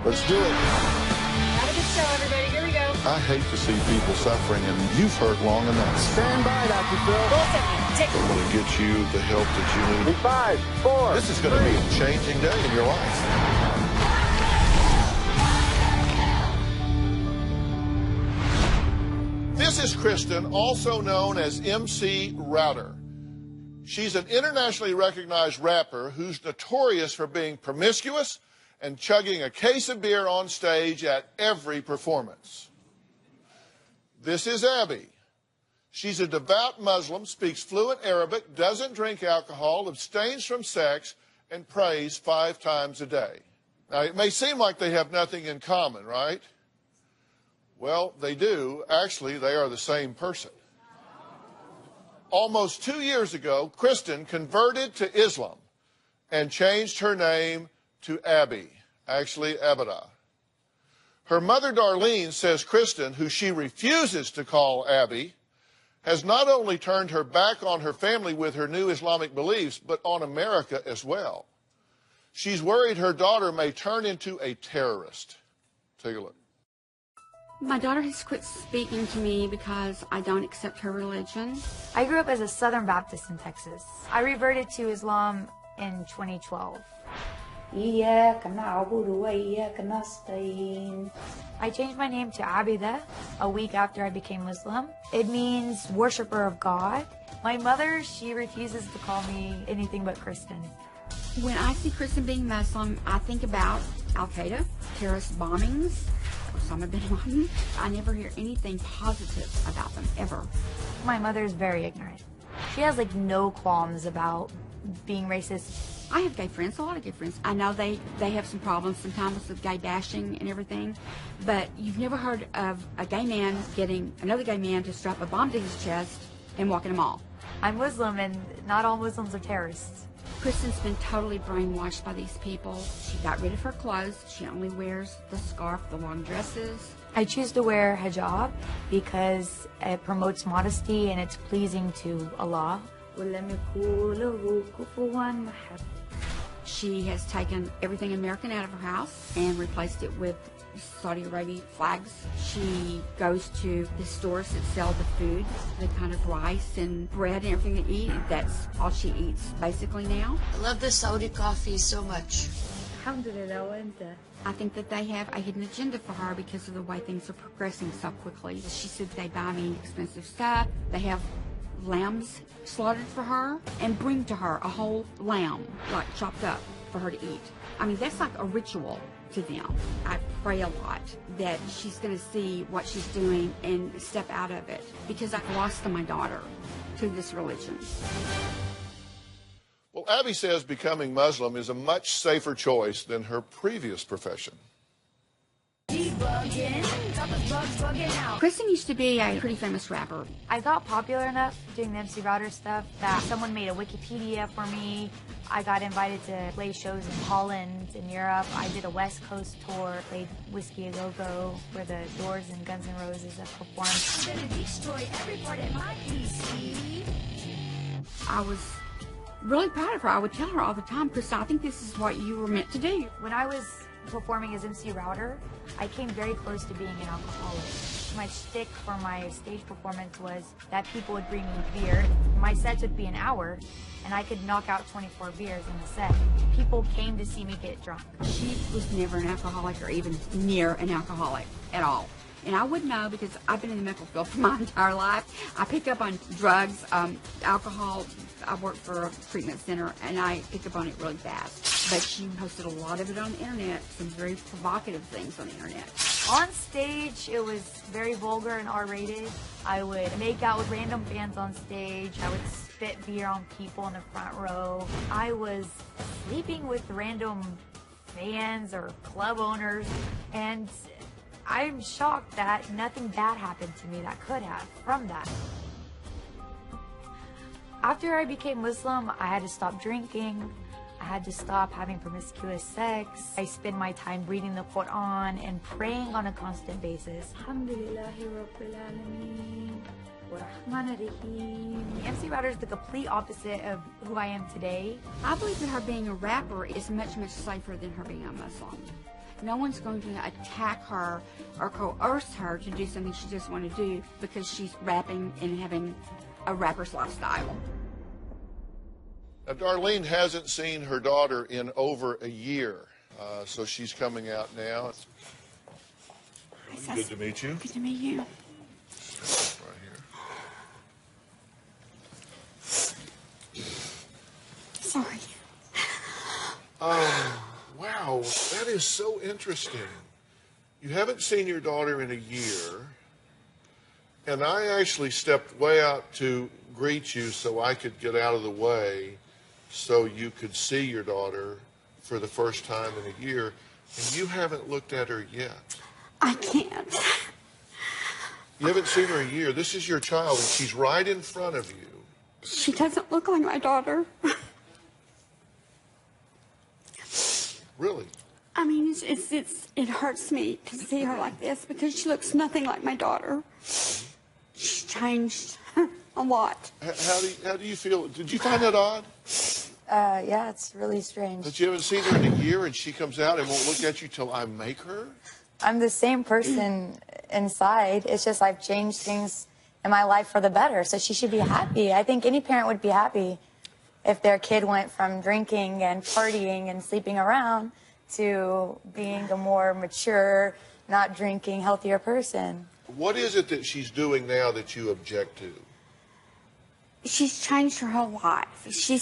Let's do it. Have a good show, everybody. Here we go. I hate to see people suffering, and you've hurt long enough. Stand by, Dr. Phil. I'm going to get you the help that you need. 5, 4. This is going to be a changing day in your life. This is Kristen, also known as MC Router. She's an internationally recognized rapper who's notorious for being promiscuous and chugging a case of beer on stage at every performance. This is Abby. She's a devout Muslim, speaks fluent Arabic, doesn't drink alcohol, abstains from sex, and prays 5 times a day. Now, it may seem like they have nothing in common, right? Well, they do. Actually, they are the same person. Almost 2 years ago, Kristen converted to Islam and changed her name to Abby, actually Abada. Her mother, Darlene, says Kristen, who she refuses to call Abby, has not only turned her back on her family with her new Islamic beliefs, but on America as well. She's worried her daughter may turn into a terrorist. Take a look. My daughter has quit speaking to me because I don't accept her religion. I grew up as a Southern Baptist in Texas. I reverted to Islam in 2012. I changed my name to Abida a week after I became Muslim. It means worshiper of God. My mother, she refuses to call me anything but Kristen. When I see Kristen being Muslim, I think about Al-Qaeda, terrorist bombings, Osama bin Laden. I never hear anything positive about them, ever. My mother is very ignorant. She has like no qualms about being racist. I have gay friends, a lot of gay friends. I know they have some problems sometimes with gay bashing and everything, but you've never heard of a gay man getting another gay man to strap a bomb to his chest and walk in a mall. I'm Muslim, and not all Muslims are terrorists. Kristen's been totally brainwashed by these people. She got rid of her clothes. She only wears the scarf, the long dresses. I choose to wear hijab because it promotes modesty and it's pleasing to Allah. She has taken everything American out of her house and replaced it with Saudi Arabia flags. She goes to the stores that sell the food, the kind of rice and bread and everything they eat. That's all she eats basically now. I love the Saudi coffee so much. I think that they have a hidden agenda for her because of the way things are progressing so quickly. She said they buy me expensive stuff. They have lambs slaughtered for her and bring to her a whole lamb, like chopped up, for her to eat. I mean, that's like a ritual to them. I pray a lot that she's going to see what she's doing and step out of it, because I've lost my daughter to this religion. Well, Abby says becoming Muslim is a much safer choice than her previous profession. Kristen used to be a pretty famous rapper. I got popular enough doing the MC Router stuff that someone made a Wikipedia for me. I got invited to play shows in Holland, in Europe. I did a West Coast tour, played Whiskey A Go Go, where the Doors and Guns N' Roses have performed. I'm gonna destroy every part of my PC. I was really proud of her. I would tell her all the time, Kristen, I think this is what you were meant to do. When I was performing as MC Router, I came very close to being an alcoholic. My shtick for my stage performance was that people would bring me beer. My sets would be an hour, and I could knock out 24 beers in the set. People came to see me get drunk. She was never an alcoholic or even near an alcoholic at all. And I would know because I've been in the medical field for my entire life. I pick up on drugs, alcohol. I work for a treatment center, and I pick up on it really fast. But she posted a lot of it on the internet, some very provocative things on the internet. On stage, it was very vulgar and R-rated. I would make out with random fans on stage. I would spit beer on people in the front row. I was sleeping with random fans or club owners, and I'm shocked that nothing bad happened to me that could have from that. After I became Muslim, I had to stop drinking. I had to stop having promiscuous sex. I spend my time reading the Quran and praying on a constant basis. MC Router is the complete opposite of who I am today. I believe that her being a rapper is much, much safer than her being a Muslim. No one's going to attack her or coerce her to do something she doesn't want to do because she's rapping and having a rapper's lifestyle. Now, Darlene hasn't seen her daughter in over a year, so she's coming out now. Good to meet you. Good to meet you. Right here. Sorry. Wow, that is so interesting. You haven't seen your daughter in a year, and I actually stepped way out to greet you so I could get out of the way so you could see your daughter for the first time in a year, and you haven't looked at her yet. I can't. You haven't seen her a year. This is your child, and she's right in front of you. She doesn't look like my daughter. Really? I mean, it hurts me to see her like this because she looks nothing like my daughter. She's changed a lot. How do you feel? Did you find that odd? Yeah, it's really strange. That you haven't seen her in a year and she comes out and won't look at you till I make her? I'm the same person inside. It's just I've changed things in my life for the better. So she should be happy. I think any parent would be happy if their kid went from drinking and partying and sleeping around to being a more mature, not drinking, healthier person. What is it that she's doing now that you object to? She's changed her whole life. She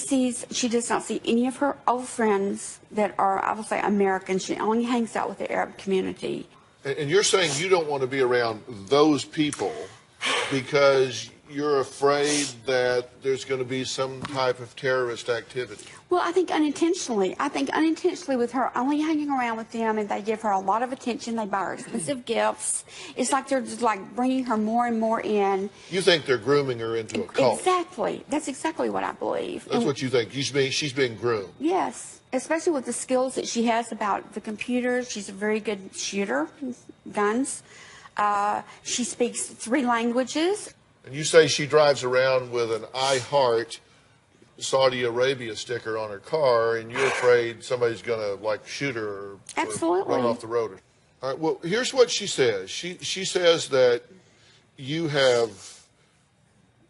does not see any of her old friends that are, I will say, American. She only hangs out with the Arab community. And you're saying you don't want to be around those people because you're afraid that there's going to be some type of terrorist activity. Well, I think unintentionally. With her only hanging around with them, and they give her a lot of attention. They buy her expensive gifts. It's like they're just like bringing her more and more in. You think they're grooming her into a cult? Exactly. That's exactly what I believe. That's what you think. She's being groomed. Yes, especially with the skills that she has about the computers. She's a very good shooter, guns. She speaks 3 languages. And you say she drives around with an I Heart Saudi Arabia sticker on her car, and you're afraid somebody's going to, like, shoot her or Absolutely. run off the road. All right, well, here's what she says. She says that you have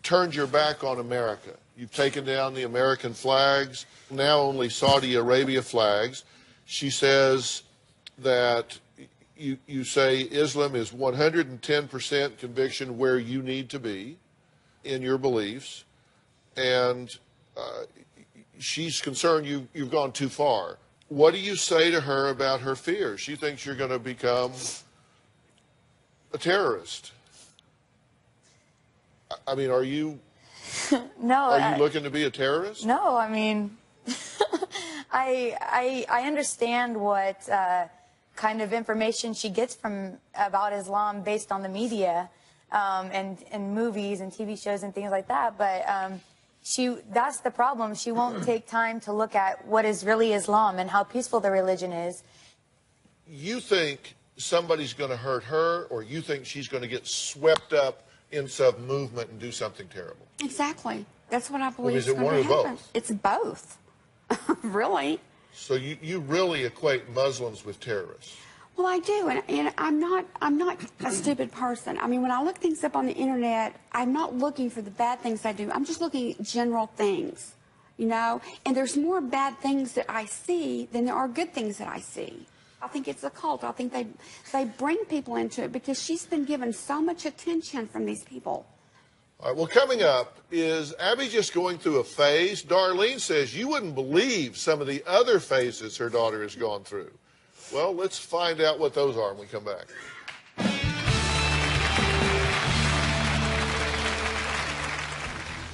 turned your back on America. You've taken down the American flags, now only Saudi Arabia flags. She says that you say Islam is 110% conviction where you need to be in your beliefs, and she's concerned you've gone too far. What do you say to her about her fears? She thinks you're going to become a terrorist. I mean, are you? No. Are you looking to be a terrorist? No, I mean, I understand what kind of information she gets about Islam based on the media and movies and TV shows and things like that. But that's the problem. She won't take time to look at what is really Islam and how peaceful the religion is. You think somebody's going to hurt her, or you think she's going to get swept up in some movement and do something terrible? Exactly. That's what I believe is is it going one to or happen. both? It's both. Really. So you really equate Muslims with terrorists? Well, I do, and I'm not a stupid person. I mean, when I look things up on the internet, I'm not looking for the bad things I do. I'm just looking at general things, you know. And there's more bad things that I see than there are good things that I see. I think it's a cult. I think they bring people into it because she's been given so much attention from these people. All right, well, coming up, is Abby just going through a phase? Darlene says you wouldn't believe some of the other phases her daughter has gone through. Well, let's find out what those are when we come back.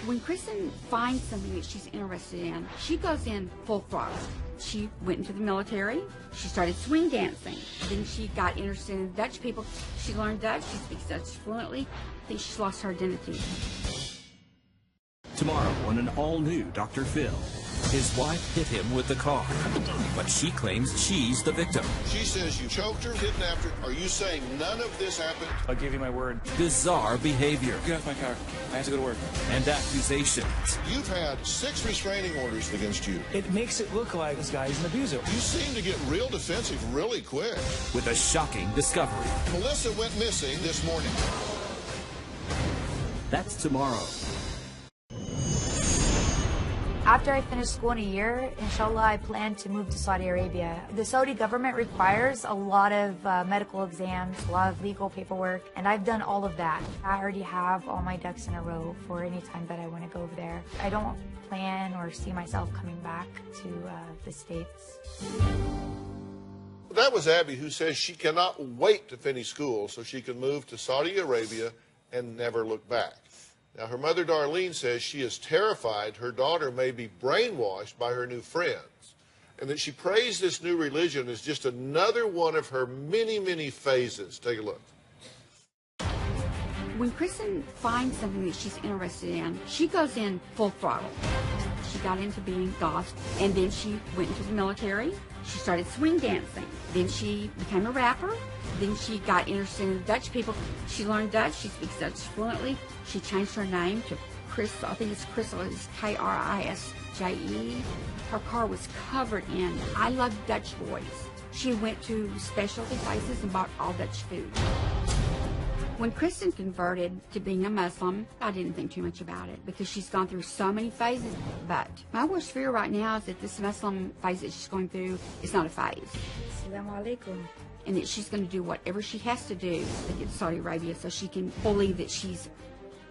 When Kristen finds something that she's interested in, she goes in full throttle. She went into the military. She started swing dancing. Then she got interested in Dutch people. She learned Dutch. She speaks Dutch fluently. I think she's lost her identity. Tomorrow on an all-new Dr. Phil. His wife hit him with the car, but she claims she's the victim. She says you choked her, kidnapped her. Are you saying none of this happened? I'll give you my word. Bizarre behavior. Get off my car. I have to go to work. And accusations. You've had 6 restraining orders against you. It makes it look like this guy is an abuser. You seem to get real defensive really quick. With a shocking discovery. Melissa went missing this morning. That's tomorrow. After I finish school in a year, inshallah, I plan to move to Saudi Arabia. The Saudi government requires a lot of medical exams, a lot of legal paperwork, and I've done all of that. I already have all my ducks in a row for any time that I want to go over there. I don't plan or see myself coming back to the States. That was Abby, who says she cannot wait to finish school so she can move to Saudi Arabia and never look back. Now, her mother, Darlene, says she is terrified her daughter may be brainwashed by her new friends, and that she prays this new religion as just another one of her many, many phases. Take a look. When Kristen finds something that she's interested in, she goes in full throttle. She got into being goth, and then she went into the military. She started swing dancing. Then she became a rapper. Then she got interested in Dutch people. She learned Dutch. She speaks Dutch fluently. She changed her name to Crystal. I think it's Crystal. It's Krisje. Her car was covered in I Love Dutch Boys. She went to specialty places and bought all Dutch food. When Kristen converted to being a Muslim, I didn't think too much about it because she's gone through so many phases. But my worst fear right now is that this Muslim phase that she's going through is not a phase. Assalamu alaikum. And that she's going to do whatever she has to do to get to Saudi Arabia so she can believe that she's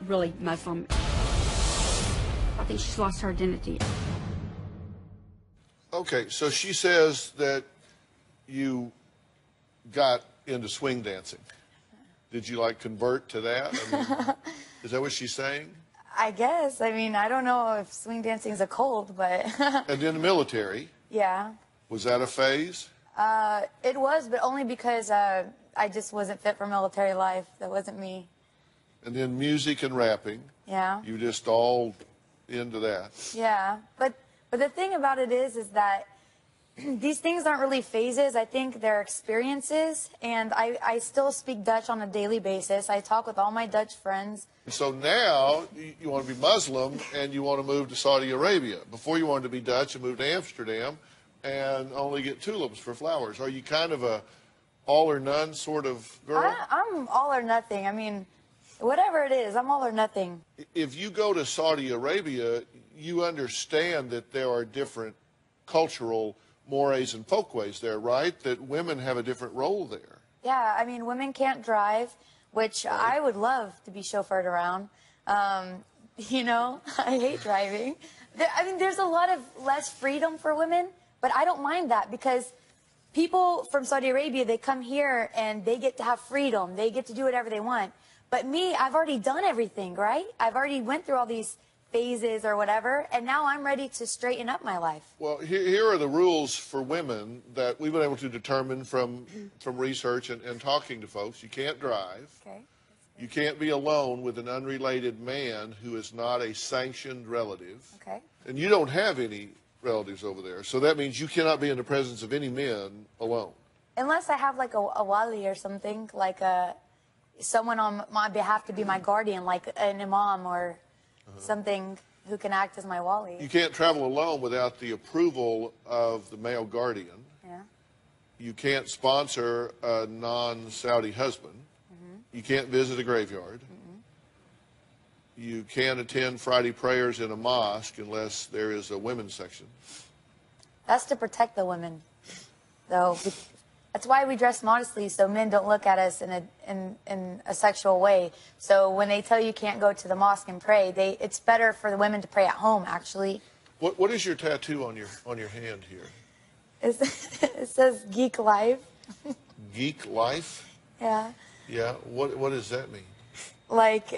really Muslim. I think she's lost her identity. Okay, so she says that you got into swing dancing. Did you, like, convert to that? I mean, is that what she's saying? I guess. I mean, I don't know if swing dancing is a cult, but... And then the military. Yeah. Was that a phase? It was, but only because I just wasn't fit for military life. That wasn't me. And then music and rapping. Yeah. You just all into that. Yeah. But the thing about it is that these things aren't really phases. I think they're experiences, and I still speak Dutch on a daily basis. I talk with all my Dutch friends. So now you want to be Muslim and you want to move to Saudi Arabia. Before you wanted to be Dutch and move to Amsterdam and only get tulips for flowers. Are you kind of a all or none sort of girl? I'm all or nothing. I mean, whatever it is, I'm all or nothing. If you go to Saudi Arabia, you understand that there are different cultural mores and folkways there, right? That women have a different role there. Yeah, I mean, women can't drive, which I would love to be chauffeured around. You know, I hate driving. I mean, there's a lot of less freedom for women, but I don't mind that because people from Saudi Arabia, they come here and they get to have freedom. They get to do whatever they want. But me, I've already done everything, right? I've already went through all these phases or whatever, and now I'm ready to straighten up my life. Well, here are the rules for women that we've been able to determine from research and talking to folks. You can't drive. Okay. You can't be alone with an unrelated man who is not a sanctioned relative. Okay. And you don't have any relatives over there. So that means you cannot be in the presence of any men alone. Unless I have like a wali or something, like someone on my behalf to be my guardian, like an imam or something who can act as my wali. You can't travel alone without the approval of the male guardian. Yeah. You can't sponsor a non-Saudi husband. You can't visit a graveyard. You can't attend Friday prayers in a mosque unless there is a women's section. That's to protect the women, though. That's why we dress modestly, so men don't look at us in a sexual way. So when they tell you can't go to the mosque and pray, it's better for the women to pray at home, actually. What is your tattoo on your hand here? It says Geek Life. Geek Life? Yeah. Yeah. What does that mean? Like,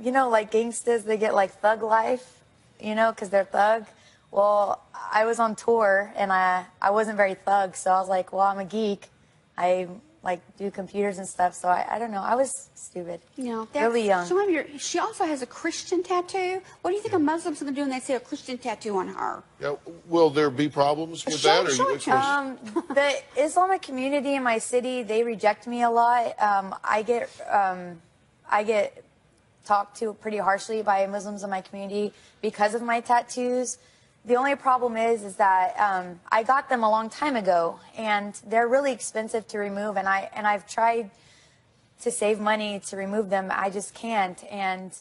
you know, like gangsters, they get like thug life, you know, because they're thug. Well, I was on tour, and I wasn't very thug, so I was like, well, I'm a geek. I like do computers and stuff. So I don't know. I was stupid. Yeah, really young. She also has a Christian tattoo. What do you think a Muslim's going to do when they see a Christian tattoo on her? Yeah, will there be problems with that? Show it to us. The Islamic community in my city, they reject me a lot. I get talked to pretty harshly by Muslims in my community because of my tattoos. The only problem is that I got them a long time ago, and they're really expensive to remove. And I've tried to save money to remove them. I just can't, and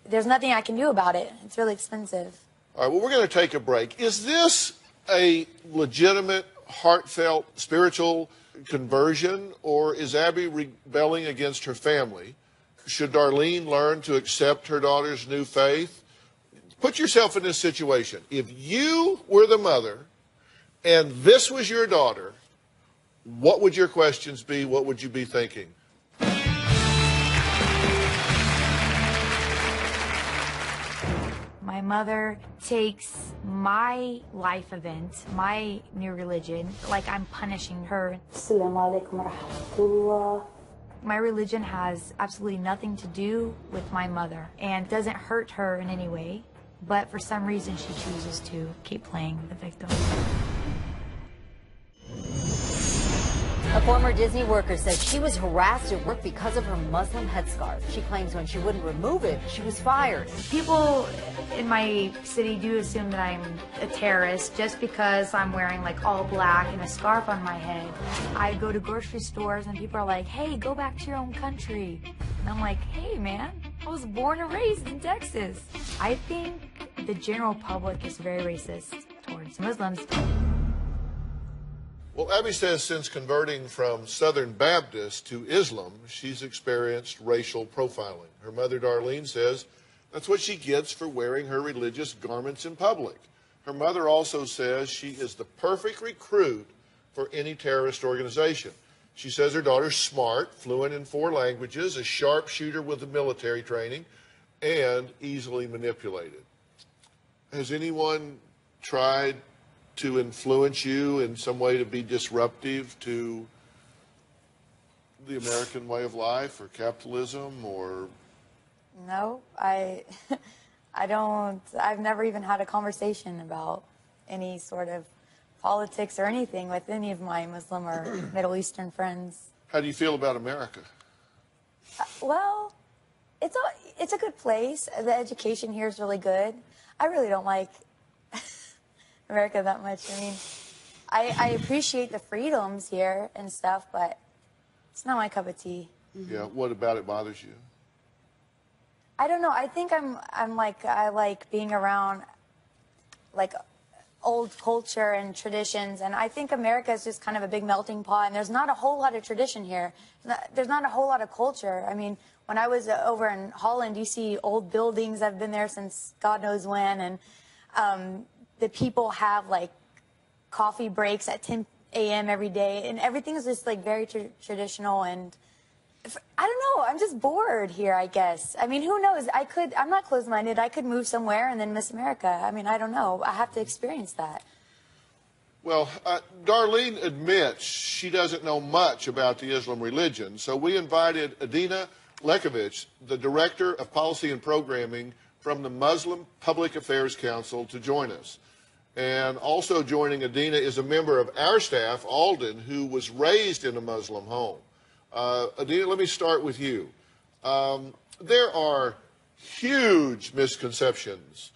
there's nothing I can do about it. It's really expensive. All right. Well, we're going to take a break. Is this a legitimate, heartfelt, spiritual conversion, or is Abby rebelling against her family? Should Darlene learn to accept her daughter's new faith? Put yourself in this situation. If you were the mother and this was your daughter, what would your questions be? What would you be thinking? My mother takes my life event, my new religion, like I'm punishing her. My religion has absolutely nothing to do with my mother and doesn't hurt her in any way. But for some reason, she chooses to keep playing the victim. A former Disney worker says she was harassed at work because of her Muslim headscarf. She claims when she wouldn't remove it, she was fired. People in my city do assume that I'm a terrorist just because I'm wearing like all black and a scarf on my head. I go to grocery stores and people are like, hey, go back to your own country. And I'm like, hey, man, I was born and raised in Texas. I think the general public is very racist towards Muslims. Well, Abby says since converting from Southern Baptist to Islam, she's experienced racial profiling. Her mother, Darlene, says that's what she gets for wearing her religious garments in public. Her mother also says she is the perfect recruit for any terrorist organization. She says her daughter's smart, fluent in 4 languages, a sharpshooter with the military training, and easily manipulated. Has anyone tried to influence you in some way to be disruptive to the American way of life or capitalism or? No, I don't. I've never even had a conversation about any sort of politics or anything with any of my Muslim or Middle Eastern friends. How do you feel about America? Well, it's a good place. The education here is really good. I really don't like America that much. I mean, I appreciate the freedoms here and stuff, but it's not my cup of tea. Yeah, what about it bothers you? I don't know. I think I like being around like old culture and traditions, and I think America is just kind of a big melting pot, and there's not a whole lot of tradition here. There's not a whole lot of culture. I mean, when I was over in Holland, you see old buildings. I've been there since God knows when, and the people have like coffee breaks at 10 a.m. every day, and everything is just like very traditional. And I don't know. I'm just bored here, I guess. I mean, who knows? I'm not closed-minded. I could move somewhere and then miss America. I mean, I don't know. I have to experience that. Well, Darlene admits she doesn't know much about the Islam religion, so we invited Adina Lekovich, the Director of Policy and Programming from the Muslim Public Affairs Council, to join us. And also joining Adina is a member of our staff, Alden, who was raised in a Muslim home. Adina, let me start with you. There are huge misconceptions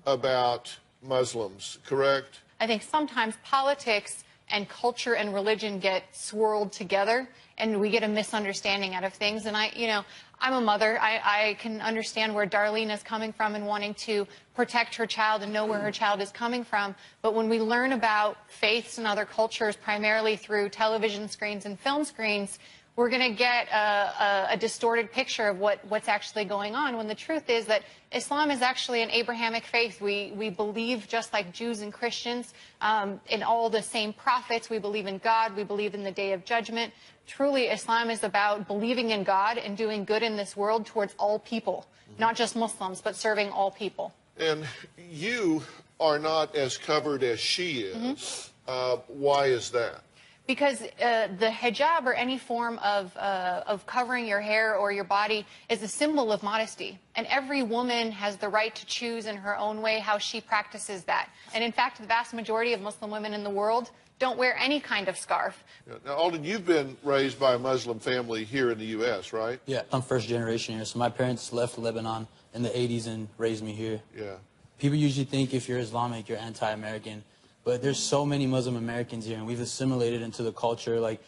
about Muslims, correct? I think sometimes politics and culture and religion get swirled together, and we get a misunderstanding out of things. And I'm a mother. I can understand where Darlene is coming from and wanting to protect her child and know where her child is coming from. But when we learn about faiths and other cultures, primarily through television screens and film screens, we're going to get a distorted picture of what's actually going on, when the truth is that Islam is actually an Abrahamic faith. We believe, just like Jews and Christians, in all the same prophets. We believe in God. We believe in the Day of Judgment. Truly, Islam is about believing in God and doing good in this world towards all people, not just Muslims, but serving all people. And you are not as covered as she is. Why is that? Because the hijab or any form of covering your hair or your body is a symbol of modesty. And every woman has the right to choose in her own way how she practices that. And in fact, the vast majority of Muslim women in the world don't wear any kind of scarf. Yeah. Now, Alden, you've been raised by a Muslim family here in the U.S., right? Yeah, I'm first generation here. So my parents left Lebanon in the 80s and raised me here. Yeah. People usually think if you're Islamic, you're anti-American. But there's so many Muslim Americans here, and we've assimilated into the culture. Like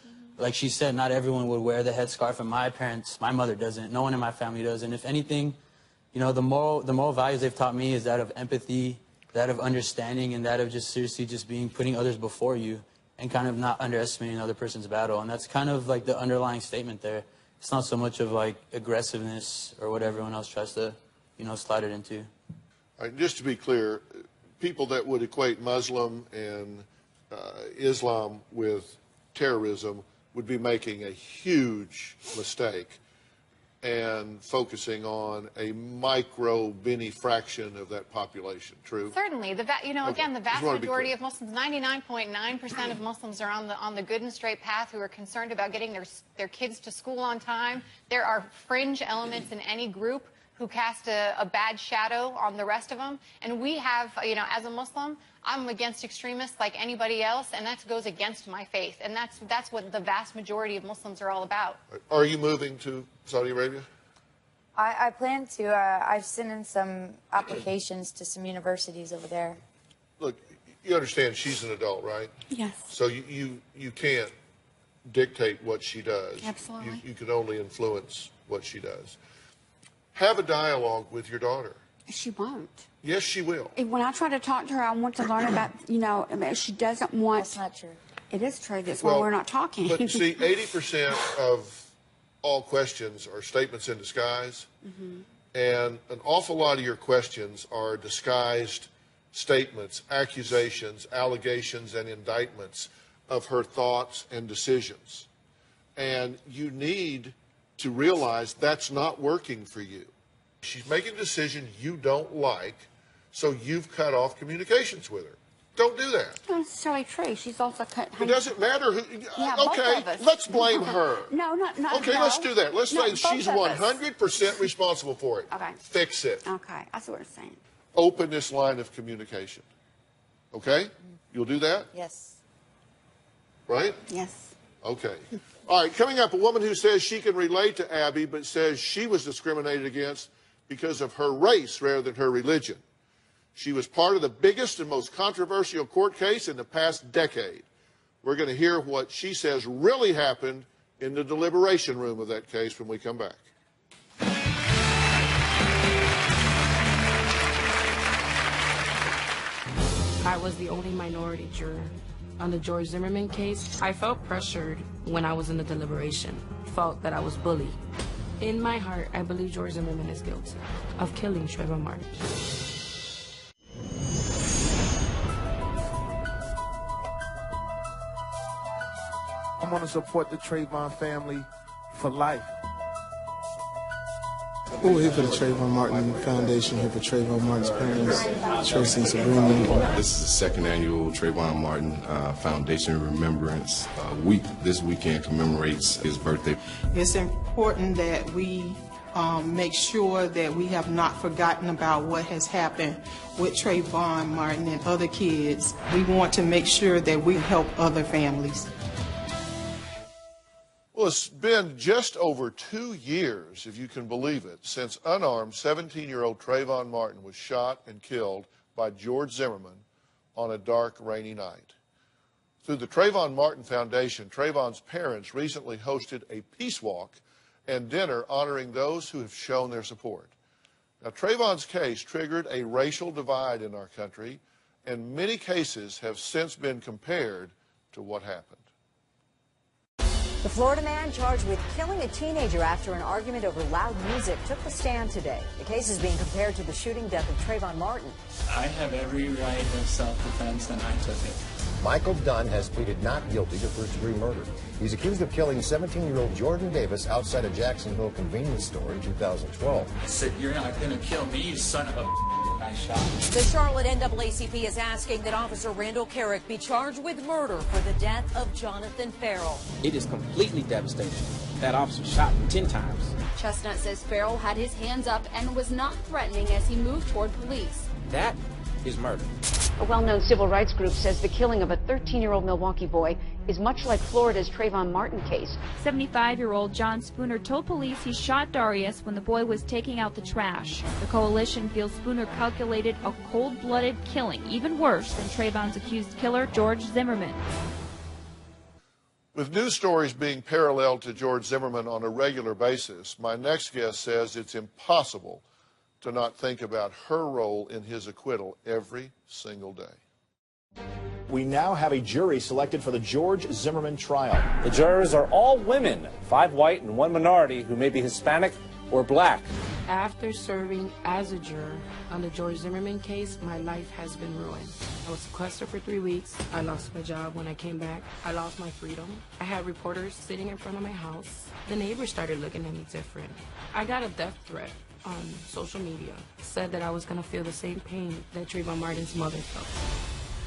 she said, not everyone would wear the headscarf, and my mother doesn't. No one in my family does. And if anything, you know, the moral values they've taught me is that of empathy, that of understanding, and that of just seriously just putting others before you and kind of not underestimating another person's battle. And that's kind of like the underlying statement there. It's not so much of like aggressiveness or what everyone else tries to, you know, slide it into. All right, just to be clear, people that would equate Muslim and Islam with terrorism would be making a huge mistake and focusing on a mini fraction of that population. True? Certainly. Again, the vast majority of Muslims, 99.9% of Muslims are on the good and straight path who are concerned about getting their kids to school on time. There are fringe elements in any group who cast a bad shadow on the rest of them. And we have, you know, as a Muslim, I'm against extremists like anybody else, and that goes against my faith. And that's what the vast majority of Muslims are all about. Are you moving to Saudi Arabia? I plan to. I've sent in some applications to some universities over there. Look, you understand she's an adult, right? Yes. So you can't dictate what she does. Absolutely. You can only influence what she does. Have a dialogue with your daughter. She won't. Yes, she will. When I try to talk to her, I want to learn about, you know, I mean, she doesn't want... That's not true. It is true. That's why we're not talking. But see, 80% of all questions are statements in disguise. Mm-hmm. And an awful lot of your questions are disguised statements, accusations, allegations, and indictments of her thoughts and decisions. And you need to realize that's not working for you. She's making a decision you don't like, so you've cut off communications with her. Don't do that. Not necessarily true. She's also cut... It doesn't matter who... Yeah, okay, let's blame her. No. Okay, let's do that. Let's say she's 100% responsible for it. Okay. Fix it. Okay, I see what you're saying. Open this line of communication. Okay? You'll do that? Yes. Right? Yes. Okay. All right, coming up, a woman who says she can relate to Abby, but says she was discriminated against because of her race rather than her religion. She was part of the biggest and most controversial court case in the past decade. We're going to hear what she says really happened in the deliberation room of that case when we come back. I was the only minority juror. On the George Zimmerman case, I felt pressured when I was in the deliberation, felt that I was bullied. In my heart, I believe George Zimmerman is guilty of killing Trayvon Martin. I'm going to support the Trayvon family for life. We're here for the Trayvon Martin Foundation, here for Trayvon Martin's parents, Tracy and Sabrina. This is the second annual Trayvon Martin Foundation Remembrance Week. This weekend commemorates his birthday. It's important that we make sure that we have not forgotten about what has happened with Trayvon Martin and other kids. We want to make sure that we help other families. Well, it's been just over 2 years, if you can believe it, since unarmed 17-year-old Trayvon Martin was shot and killed by George Zimmerman on a dark, rainy night. Through the Trayvon Martin Foundation, Trayvon's parents recently hosted a peace walk and dinner honoring those who have shown their support. Now, Trayvon's case triggered a racial divide in our country, and many cases have since been compared to what happened. The Florida man charged with killing a teenager after an argument over loud music took the stand today. The case is being compared to the shooting death of Trayvon Martin. I have every right of self-defense, and I took it. Michael Dunn has pleaded not guilty to first-degree murder. He's accused of killing 17-year-old Jordan Davis outside a Jacksonville convenience store in 2012. I said, you're not going to kill me, you son of a... I I shot. The Charlotte NAACP is asking that Officer Randall Carrick be charged with murder for the death of Jonathan Farrell. It is completely devastating. That officer shot him 10 times. Chestnut says Farrell had his hands up and was not threatening as he moved toward police. That is murder. A well-known civil rights group says the killing of a 13-year-old Milwaukee boy is much like Florida's Trayvon Martin case. 75-year-old John Spooner told police he shot Darius when the boy was taking out the trash. The coalition feels Spooner calculated a cold-blooded killing, even worse than Trayvon's accused killer, George Zimmerman. With news stories being paralleled to George Zimmerman on a regular basis, my next guest says it's impossible to not think about her role in his acquittal every single day. We now have a jury selected for the George Zimmerman trial. The jurors are all women, 5 white and 1 minority who may be Hispanic or black. After serving as a juror on the George Zimmerman case, my life has been ruined. I was sequestered for 3 weeks. I lost my job when I came back. I lost my freedom. I had reporters sitting in front of my house. The neighbors started looking at me different. I got a death threat on social media. Said that I was going to feel the same pain that Trayvon Martin's mother felt.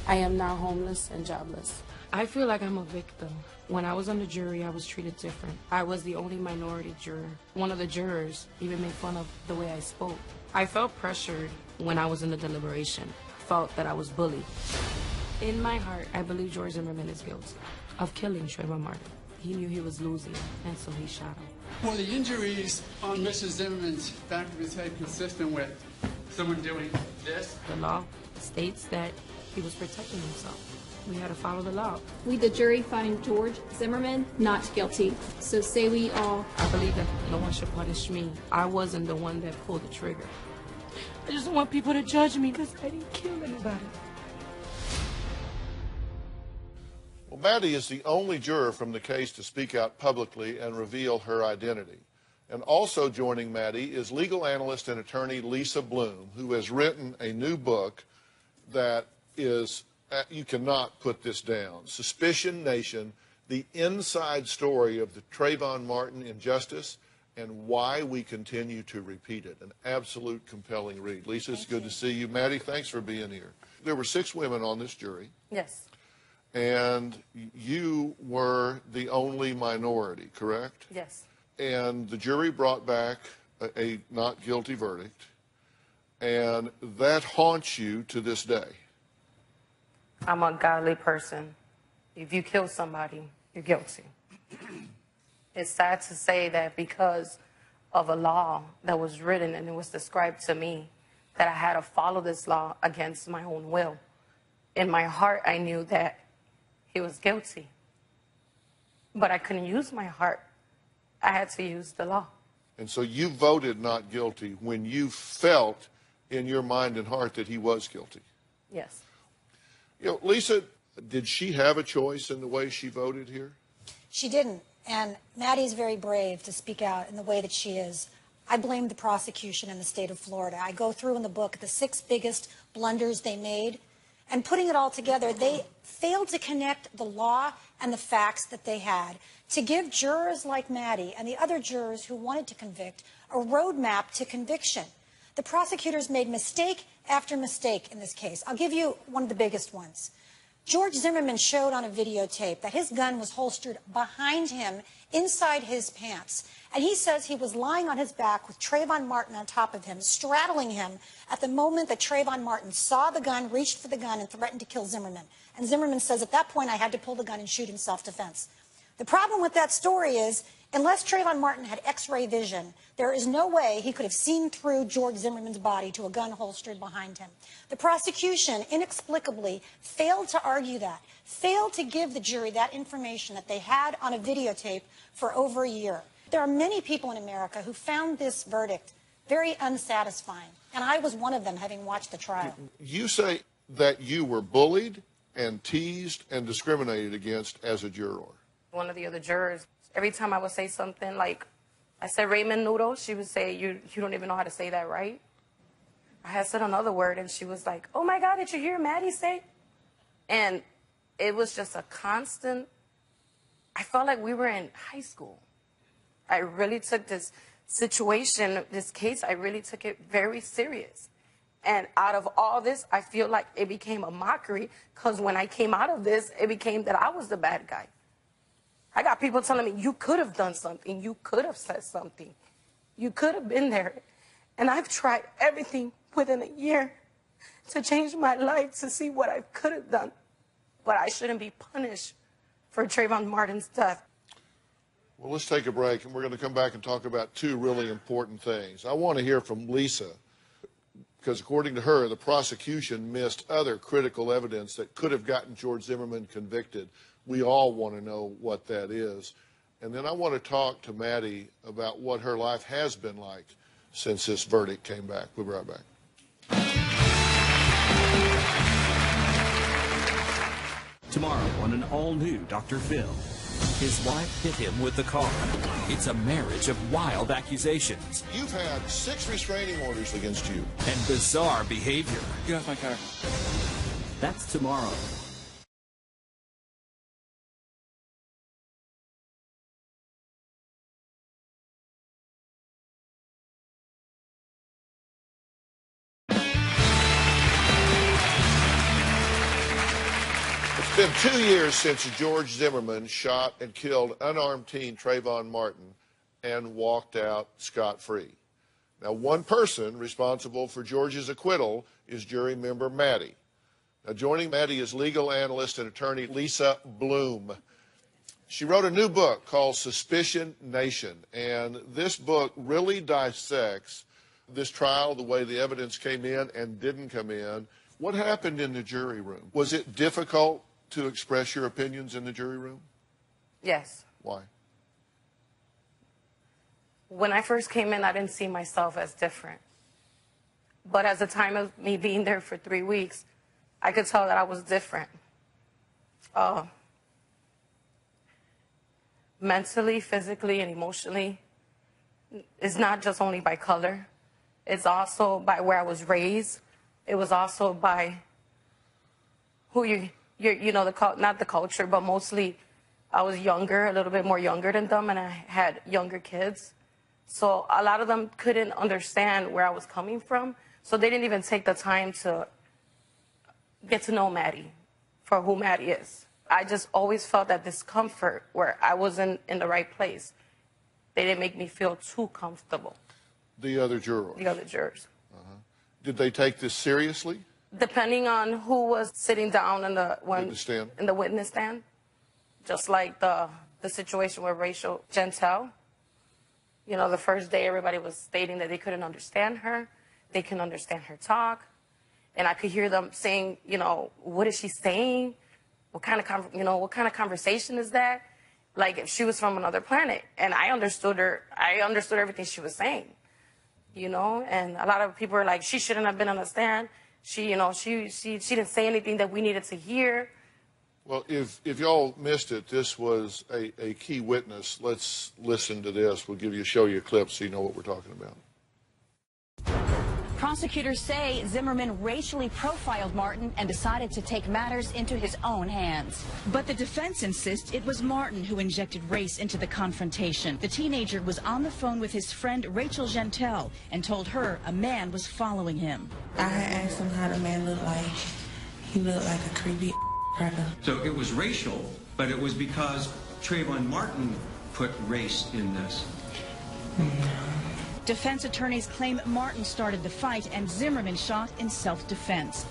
I am now homeless and jobless. I feel like I'm a victim. When I was on the jury, I was treated different. I was the only minority juror. One of the jurors even made fun of the way I spoke. I felt pressured when I was in the deliberation. Felt that I was bullied. In my heart, I believe George Zimmerman is guilty of killing Trayvon Martin. He knew he was losing, and so he shot him. Were the injuries on Mr. Zimmerman's back of his head consistent with someone doing this? The law states that he was protecting himself. We had to follow the law. We, the jury, find George Zimmerman not guilty. So say we all. I believe that no one should punish me. I wasn't the one that pulled the trigger. I just don't want people to judge me because I didn't kill anybody. Well, Maddie is the only juror from the case to speak out publicly and reveal her identity. And also joining Maddie is legal analyst and attorney Lisa Bloom, who has written a new book that is, you cannot put this down, Suspicion Nation, the inside story of the Trayvon Martin injustice and why we continue to repeat it. An absolute compelling read. Lisa, it's good to see you. Maddie, thanks for being here. There were 6 women on this jury. Yes. And you were the only minority, correct? Yes. And the jury brought back a not guilty verdict, and that haunts you to this day. I'm a godly person. If you kill somebody, you're guilty. It's sad to say that because of a law that was written and it was described to me, that I had to follow this law against my own will. In my heart, I knew that he was guilty. But I couldn't use my heart. I had to use the law. And so you voted not guilty when you felt in your mind and heart that he was guilty. Yes. You know, Lisa, did she have a choice in the way she voted here? She didn't. And Maddie's very brave to speak out in the way that she is. I blame the prosecution in the state of Florida. I go through in the book the 6 biggest blunders they made. And putting it all together, they failed to connect the law and the facts that they had to give jurors like Maddie and the other jurors who wanted to convict a roadmap to conviction. The prosecutors made mistake after mistake in this case. I'll give you one of the biggest ones. George Zimmerman showed on a videotape that his gun was holstered behind him inside his pants. And he says he was lying on his back with Trayvon Martin on top of him, straddling him at the moment that Trayvon Martin saw the gun, reached for the gun, and threatened to kill Zimmerman. And Zimmerman says, at that point, I had to pull the gun and shoot in self-defense. The problem with that story is, unless Trayvon Martin had X-ray vision, there is no way he could have seen through George Zimmerman's body to a gun holstered behind him. The prosecution inexplicably failed to argue that, failed to give the jury that information that they had on a videotape for over a year. There are many people in America who found this verdict very unsatisfying, and I was one of them, having watched the trial. You say that you were bullied and teased and discriminated against as a juror. One of the other jurors, every time I would say something like, I said ramen noodle, she would say, you don't even know how to say that right. I had said another word, and she was like, oh my God, did you hear Maddie say? And it was just a constant, I felt like we were in high school. I really took this situation, this case, I really took it very serious. And out of all this, I feel like it became a mockery, because when I came out of this, it became that I was the bad guy. I got people telling me, you could have done something. You could have said something. You could have been there. And I've tried everything within a year to change my life, to see what I could have done. But I shouldn't be punished for Trayvon Martin's death. Well, let's take a break, and we're going to come back and talk about two really important things. I want to hear from Lisa, because according to her, the prosecution missed other critical evidence that could have gotten George Zimmerman convicted. We all want to know what that is. And then I want to talk to Maddie about what her life has been like since this verdict came back. We'll be right back. Tomorrow on an all-new Dr. Phil. His wife hit him with the car. It's a marriage of wild accusations. You've had 6 restraining orders against you. And bizarre behavior. Get off my car. That's tomorrow. It's been 2 years since George Zimmerman shot and killed unarmed teen Trayvon Martin and walked out scot-free. Now, one person responsible for George's acquittal is jury member Maddie. Now, joining Maddie is legal analyst and attorney Lisa Bloom. She wrote a new book called Suspicion Nation, and this book really dissects this trial, the way the evidence came in and didn't come in. What happened in the jury room? Was it difficult to express your opinions in the jury room? Yes. Why? When I first came in, I didn't see myself as different. But as the time of me being there for 3 weeks, I could tell that I was different. Mentally, physically, and emotionally. It's not just only by color. It's also by where I was raised. It was also by who not the culture, but mostly I was younger, a little bit more younger than them, and I had younger kids. So a lot of them couldn't understand where I was coming from, so they didn't even take the time to get to know Maddie for who Maddie is. I just always felt that discomfort where I wasn't in the right place. They didn't make me feel too comfortable. The other jurors? The other jurors. Did they take this seriously? Depending on who was sitting down in the witness stand, just like the situation with Rachel Gentel. You know, the first day everybody was stating that they couldn't understand her, they couldn't understand her talk, and I could hear them saying, you know, what is she saying? What kind of conversation is that? Like if she was from another planet, and I understood her. I understood everything she was saying. You know, and a lot of people are like, she shouldn't have been on the stand. She didn't say anything that we needed to hear. Well, if y'all missed it, this was a key witness. Let's listen to this. We'll show you a clip so you know what we're talking about. Prosecutors say Zimmerman racially profiled Martin and decided to take matters into his own hands. But the defense insists it was Martin who injected race into the confrontation. The teenager was on the phone with his friend Rachel Gentel and told her a man was following him. I had asked him how the man looked like. He looked like a creepy cracker. So it was racial, but it was because Trayvon Martin put race in this. Defense attorneys claim Martin started the fight and Zimmerman shot in self-defense.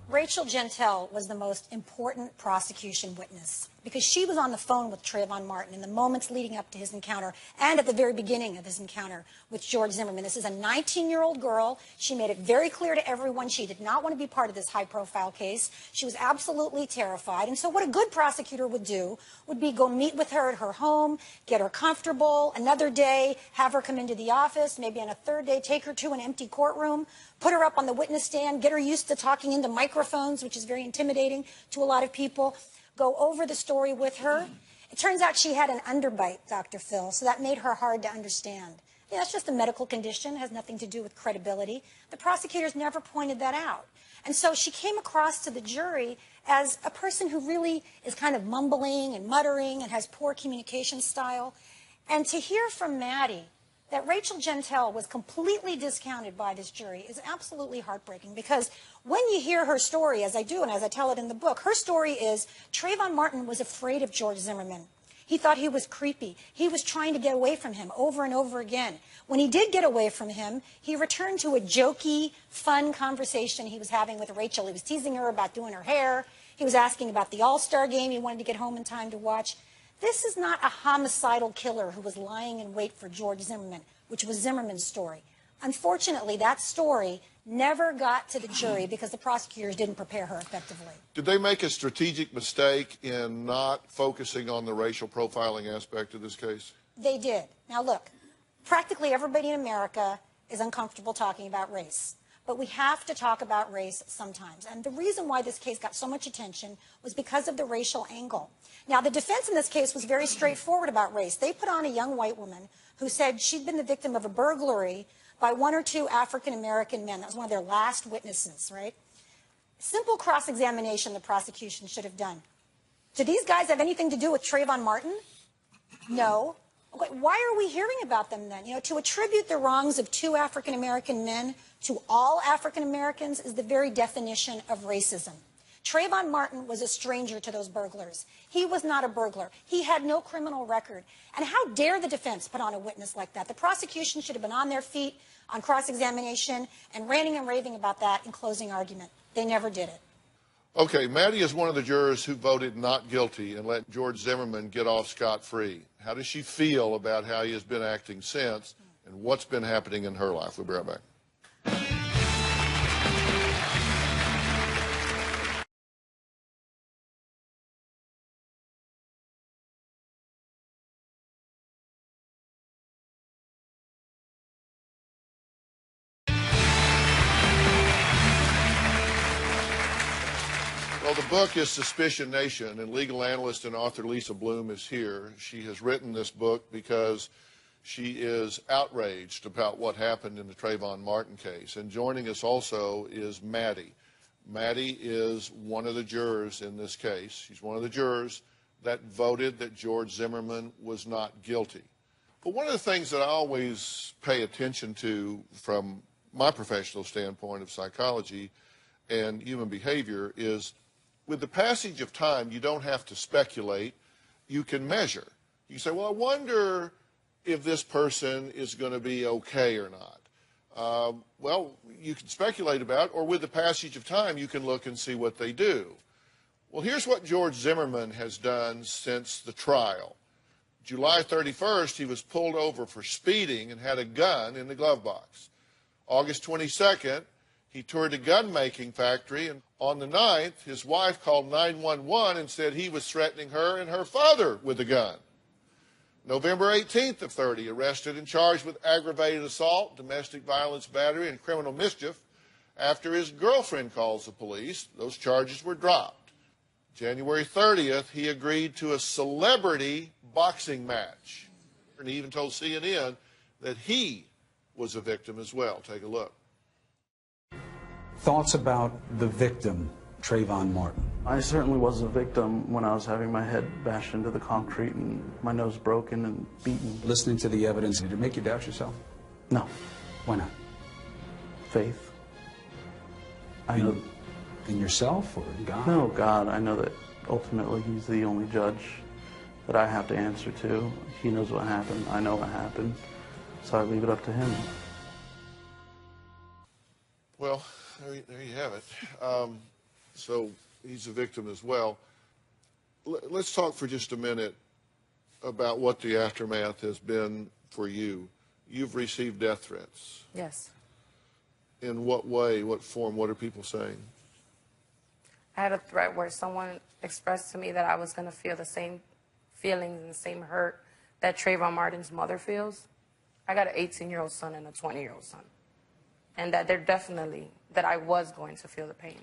Rachel Gentel was the most important prosecution witness because she was on the phone with Trayvon Martin in the moments leading up to his encounter and at the very beginning of his encounter with George Zimmerman. This is a 19-year-old girl. She made it very clear to everyone she did not want to be part of this high-profile case. She was absolutely terrified. And so what a good prosecutor would do would be go meet with her at her home, get her comfortable, another day have her come into the office, maybe on a third day take her to an empty courtroom, put her up on the witness stand, get her used to talking into microphones, which is very intimidating to a lot of people, go over the story with her. It turns out she had an underbite, Dr. Phil, so that made her hard to understand. Yeah, that's just a medical condition, has nothing to do with credibility. The prosecutors never pointed that out. And so she came across to the jury as a person who really is kind of mumbling and muttering and has poor communication style. And to hear from Maddie that Rachel Gentile was completely discounted by this jury is absolutely heartbreaking, because when you hear her story, as I do and as I tell it in the book, her story is Trayvon Martin was afraid of George Zimmerman. He thought he was creepy. He was trying to get away from him over and over again. When he did get away from him, he returned to a jokey, fun conversation he was having with Rachel. He was teasing her about doing her hair. He was asking about the All-Star game he wanted to get home in time to watch. This is not a homicidal killer who was lying in wait for George Zimmerman, which was Zimmerman's story. Unfortunately, that story never got to the jury because the prosecutors didn't prepare her effectively. Did they make a strategic mistake in not focusing on the racial profiling aspect of this case? They did. Now look, practically everybody in America is uncomfortable talking about race. But we have to talk about race sometimes. And the reason why this case got so much attention was because of the racial angle. Now, the defense in this case was very straightforward about race. They put on a young white woman who said she'd been the victim of a burglary by one or two African-American men. That was one of their last witnesses, right? Simple cross-examination the prosecution should have done. Do these guys have anything to do with Trayvon Martin? No. Okay, why are we hearing about them then? You know, to attribute the wrongs of two African-American men to all African Americans is the very definition of racism. Trayvon Martin was a stranger to those burglars. He was not a burglar. He had no criminal record. And how dare the defense put on a witness like that? The prosecution should have been on their feet on cross-examination and ranting and raving about that in closing argument. They never did it. Okay, Maddie is one of the jurors who voted not guilty and let George Zimmerman get off scot-free. How does she feel about how he has been acting since and what's been happening in her life? We'll be right back. Well, the book is Suspicion Nation, and legal analyst and author Lisa Bloom is here. She has written this book because she is outraged about what happened in the Trayvon Martin case. And joining us also is Maddie. Maddie is one of the jurors in this case. She's one of the jurors that voted that George Zimmerman was not guilty. But one of the things that I always pay attention to from my professional standpoint of psychology and human behavior is, with the passage of time, you don't have to speculate. You can measure. You say, well, I wonder if this person is going to be okay or not. Well, you can speculate about it, or with the passage of time, you can look and see what they do. Well, here's what George Zimmerman has done since the trial. July 31st, he was pulled over for speeding and had a gun in the glove box. August 22nd, he toured a gun-making factory, and on the 9th, his wife called 911 and said he was threatening her and her father with a gun. November 18th of 30, arrested and charged with aggravated assault, domestic violence, battery, and criminal mischief. After his girlfriend calls the police, those charges were dropped. January 30th, he agreed to a celebrity boxing match. And he even told CNN that he was a victim as well. Take a look. Thoughts about the victim, Trayvon Martin? I certainly was a victim when I was having my head bashed into the concrete and my nose broken and beaten. Listening to the evidence, did it make you doubt yourself? No. Why not? Faith. I know. In yourself or in God? No, God. I know that ultimately He's the only judge that I have to answer to. He knows what happened. I know what happened. So I leave it up to Him. Well, there you have it. So he's a victim as well. Let's talk for just a minute about what the aftermath has been for you. You've received death threats. Yes. In what way, what form, what are people saying? I had a threat where someone expressed to me that I was going to feel the same feelings and the same hurt that Trayvon Martin's mother feels. I got an 18-year-old son and a 20-year-old son. And that that I was going to feel the pain.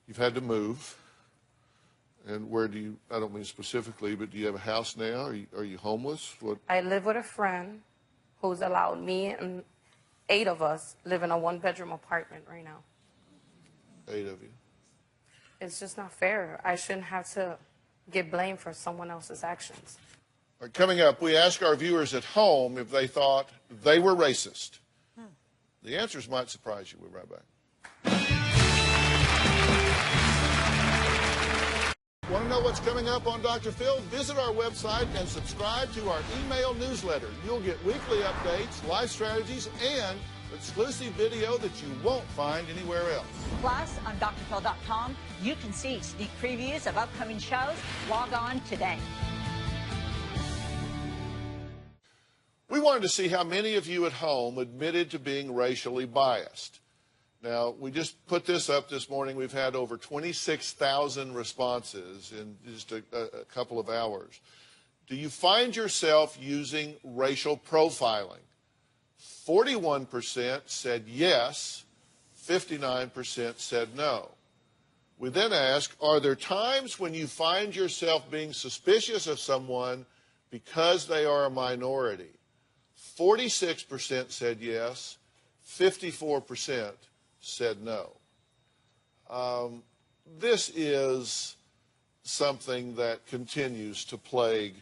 You've had to move. And where do you, I don't mean specifically, but do you have a house now? Are you homeless? What? I live with a friend who's allowed me and 8 of us live in a 1-bedroom apartment right now. 8 of you. It's just not fair. I shouldn't have to get blamed for someone else's actions. Coming up, we ask our viewers at home if they thought they were racist. The answers might surprise you. We'll be right back. Want to know what's coming up on Dr. Phil? Visit our website and subscribe to our email newsletter. You'll get weekly updates, life strategies, and exclusive video that you won't find anywhere else. Plus, on drphil.com, you can see sneak previews of upcoming shows. Log on today. We wanted to see how many of you at home admitted to being racially biased. Now, we just put this up this morning. We've had over 26,000 responses in just a couple of hours. Do you find yourself using racial profiling? 41% said yes, 59% said no. We then ask, are there times when you find yourself being suspicious of someone because they are a minority? 46% said yes, 54% said no. This is something that continues to plague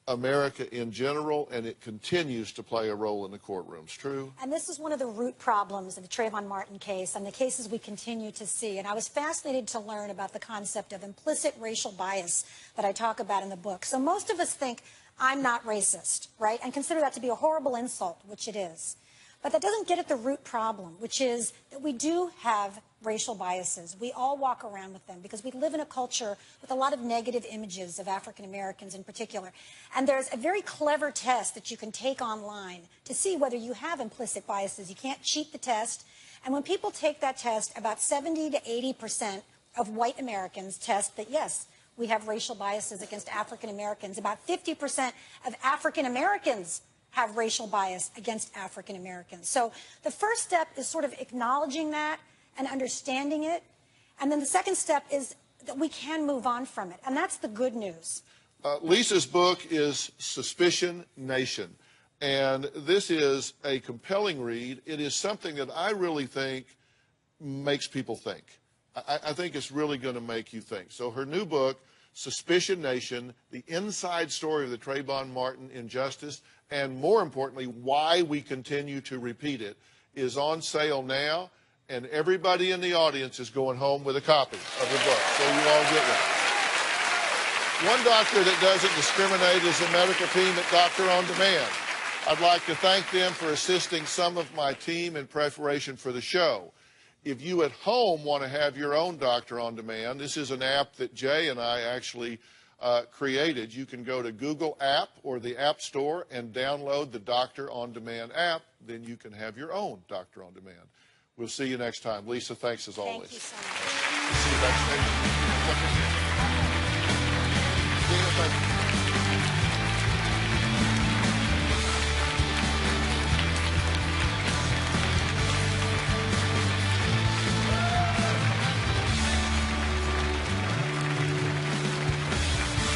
America in general, and it continues to play a role in the courtrooms. True? And this is one of the root problems of the Trayvon Martin case and the cases we continue to see. And I was fascinated to learn about the concept of implicit racial bias that I talk about in the book. So most of us think, I'm not racist, right? And consider that to be a horrible insult, which it is. But that doesn't get at the root problem, which is that we do have racial biases. We all walk around with them because we live in a culture with a lot of negative images of African Americans in particular. And there's a very clever test that you can take online to see whether you have implicit biases. You can't cheat the test. And when people take that test, about 70 to 80% of white Americans test that, yes, we have racial biases against African Americans. About 50% of African Americans have racial bias against African Americans. So the first step is sort of acknowledging that and understanding it. And then the second step is that we can move on from it. And that's the good news. Lisa's book is Suspicion Nation. And this is a compelling read. It is something that I really think makes people think. I think it's really going to make you think. So her new book, Suspicion Nation, the inside story of the Trayvon Martin injustice, and more importantly, why we continue to repeat it, is on sale now, and everybody in the audience is going home with a copy of the book, so you all get one. One doctor that doesn't discriminate is the medical team at Doctor on Demand. I'd like to thank them for assisting some of my team in preparation for the show. If you at home want to have your own Doctor on Demand, this is an app that Jay and I actually created. You can go to Google App or the App Store and download the Doctor on Demand app. Then you can have your own Doctor on Demand. We'll see you next time. Lisa, thanks as always. Thank you so much. See you backstage.